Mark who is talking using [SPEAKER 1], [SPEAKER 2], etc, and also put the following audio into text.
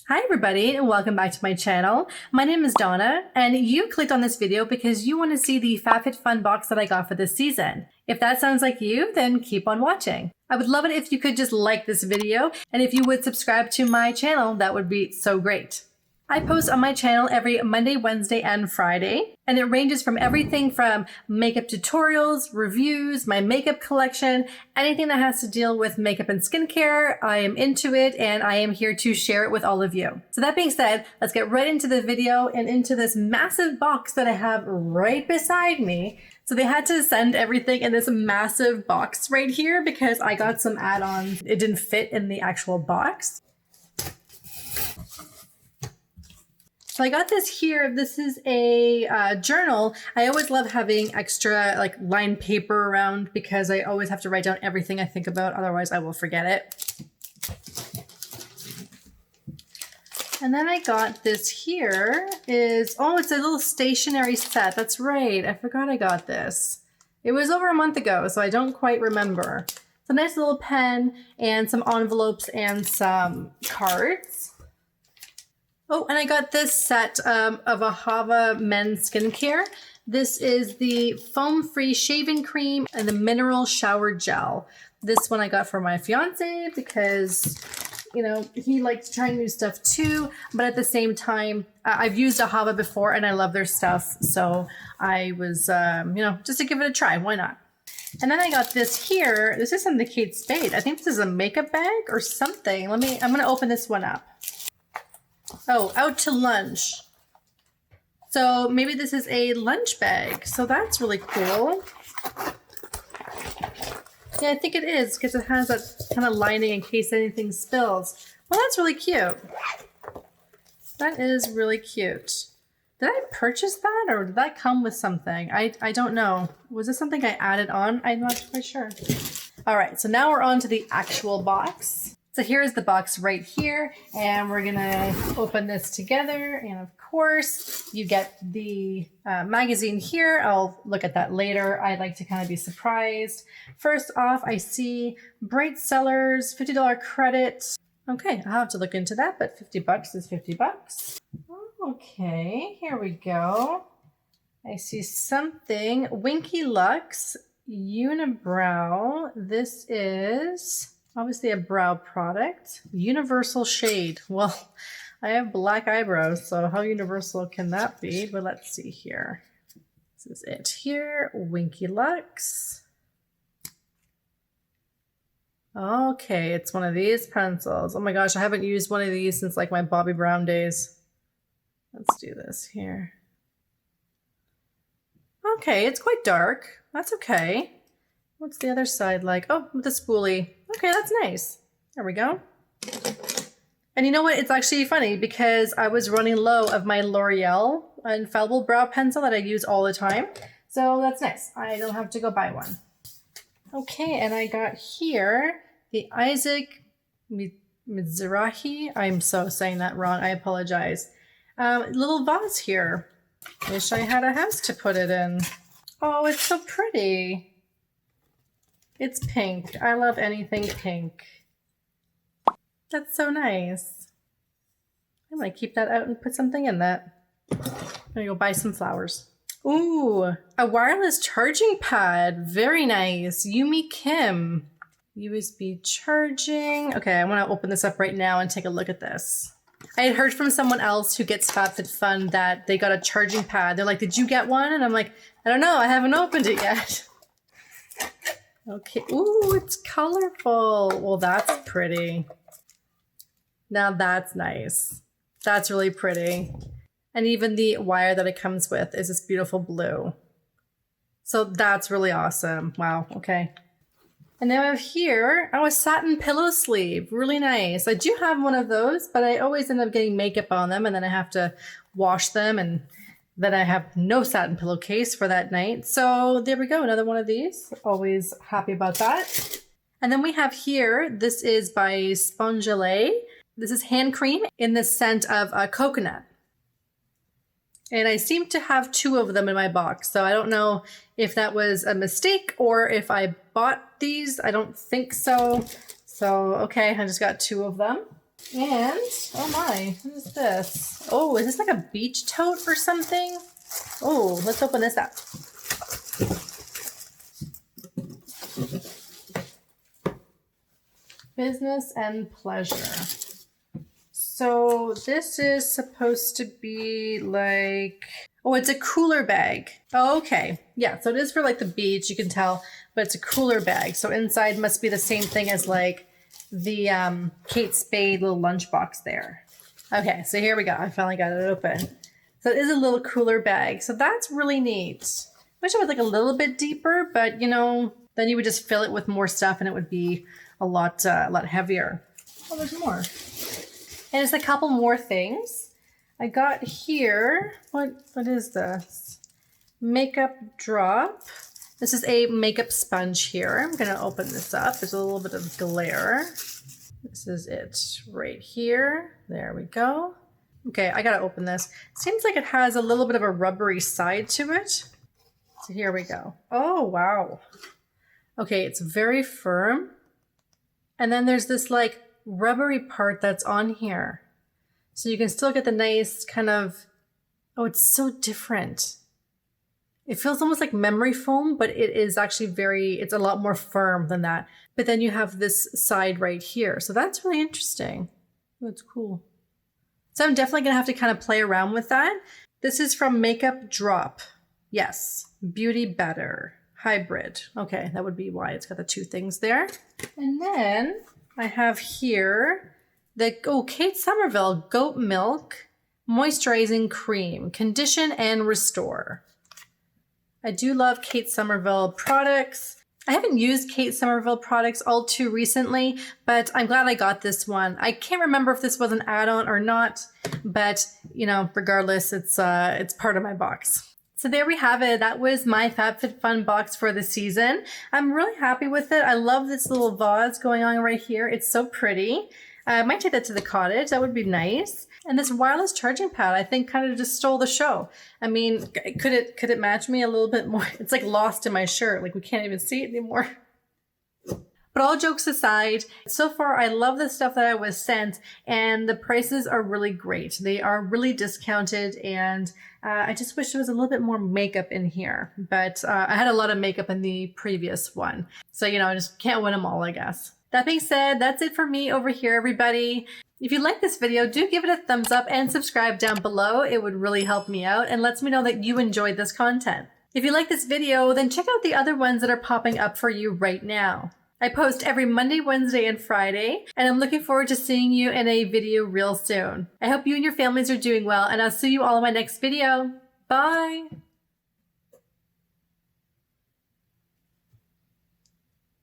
[SPEAKER 1] Hi everybody and welcome back to my channel. My name is Donna and you clicked on this video because you want to see the FabFitFun box that I got for this season. If that sounds like you, then keep on watching. I would love it if you could just like this video, and if you would subscribe to my channel, that would be so great. I post on my channel every Monday, Wednesday, and Friday, and it ranges from everything from makeup tutorials, reviews, my makeup collection, anything that has to deal with makeup and skincare. I am into it, and I am here to share it with all of you. So that being said, let's get right into the video and into this massive box that I have right beside me. So they had to send everything in this massive box right here because I got some add-ons. It didn't fit in the actual box. So I got this here. This is a journal. I always love having extra like lined paper around because I always have to write down everything I think about. Otherwise I will forget it. And then I got this here is, oh, it's a little stationery set. That's right. I forgot I got this. It was over a month ago, so I don't quite remember. It's a nice little pen and some envelopes and some cards. Oh, and I got this set of Ahava men's skincare. This is the foam-free shaving cream and the mineral shower gel. This one I got for my fiance because, you know, he likes trying new stuff too. But at the same time, I've used Ahava before and I love their stuff. So I was, you know, just to give it a try. Why not? And then I got this here. This is from the Kate Spade. I think this is a makeup bag or something. I'm going to open this one up. Oh, out to lunch. So maybe this is a lunch bag. So that's really cool. Yeah, I think it is because it has that kind of lining in case anything spills. Well, that's really cute. That is really cute. Did I purchase that or did that come with something? I don't know. Was this something I added on? I'm not quite sure. All right, so now we're on to the actual box. So here's the box right here, and we're gonna open this together. And of course, you get the magazine here. I'll look at that later. I like to kind of be surprised. First off, I see Bright Sellers, $50 credit. Okay, I'll have to look into that, but 50 bucks is 50 bucks. Okay, here we go. I see something, Winky Lux Unibrow. This is obviously a brow product. Universal shade. Well, I have black eyebrows, so how universal can that be? But let's see here. This is it here. Winky Lux. Okay, it's one of these pencils. Oh my gosh, I haven't used one of these since like my Bobbi Brown days. Let's do this here. Okay, it's quite dark. That's okay. What's the other side like? Oh, with the spoolie. Okay, that's nice. There we go. And you know what? It's actually funny because I was running low of my L'Oreal Infallible Brow Pencil that I use all the time. So that's nice. I don't have to go buy one. Okay, and I got here the Isaac Mizrahi. I'm so saying that wrong. I apologize. Little vase here. Wish I had a house to put it in. Oh, it's so pretty. It's pink. I love anything pink. That's so nice. I'm gonna keep that out and put something in that. I'm gonna go buy some flowers. Ooh, a wireless charging pad. Very nice. Yumi Kim. USB charging. Okay, I wanna open this up right now and take a look at this. I had heard from someone else who gets FabFitFun that they got a charging pad. They're like, did you get one? And I'm like, I don't know, I haven't opened it yet. Okay, ooh, it's colorful. Well, that's pretty. Now that's nice. That's really pretty. And even the wire that it comes with is this beautiful blue. So that's really awesome. Wow, okay. And then I have here, oh, a satin pillow sleeve. Really nice. I do have one of those, but I always end up getting makeup on them and then I have to wash them and then I have no satin pillowcase for that night. So there we go, another one of these. Always happy about that. And then we have here, this is by Spongele. This is hand cream in the scent of coconut. And I seem to have two of them in my box. So I don't know if that was a mistake or if I bought these. I don't think so. So, okay, I just got two of them. And, oh my, what is this? Oh, is this like a beach tote or something? Oh, let's open this up. Business and pleasure. So this is supposed to be like, oh, it's a cooler bag. Oh, okay. Yeah, so it is for like the beach, you can tell, but it's a cooler bag. So inside must be the same thing as like the Kate Spade little lunchbox there. Okay, so here we go. I finally got it open. So it is a little cooler bag. So that's really neat. Wish it was like a little bit deeper, but you know, then you would just fill it with more stuff and it would be a lot heavier. Oh, there's more. And it's a couple more things. I got here, what is this? Makeup drop. This is a makeup sponge here. I'm gonna open this up. There's a little bit of glare. This is it right here. There we go. Okay, I gotta open this. Seems like it has a little bit of a rubbery side to it. So here we go. Oh, wow. Okay, it's very firm. And then there's this like rubbery part that's on here. So you can still get the nice kind of, oh, it's so different. It feels almost like memory foam, but it is actually it's a lot more firm than that. But then you have this side right here. So that's really interesting. That's cool. So I'm definitely gonna have to kind of play around with that. This is from Makeup Drop. Yes, Beauty Better Hybrid. Okay, that would be why it's got the two things there. And then I have here the Kate Somerville Goat Milk Moisturizing Cream, Condition and Restore. I do love Kate Somerville products. I haven't used Kate Somerville products all too recently, but I'm glad I got this one. I can't remember if this was an add-on or not, but you know, regardless, it's part of my box. So there we have it. That was my FabFitFun box for the season. I'm really happy with it. I love this little vase going on right here. It's so pretty. I might take that to the cottage. That would be nice. And this wireless charging pad, I think, kind of just stole the show. I mean, could it match me a little bit more? It's like lost in my shirt. Like we can't even see it anymore. But all jokes aside, so far I love the stuff that I was sent and the prices are really great. They are really discounted and I just wish there was a little bit more makeup in here. But I had a lot of makeup in the previous one. So, you know, I just can't win them all, I guess. That being said, that's it for me over here, everybody. If you like this video, do give it a thumbs up and subscribe down below. It would really help me out and lets me know that you enjoyed this content. If you like this video, then check out the other ones that are popping up for you right now. I post every Monday, Wednesday, and Friday, and I'm looking forward to seeing you in a video real soon. I hope you and your families are doing well, and I'll see you all in my next video. Bye!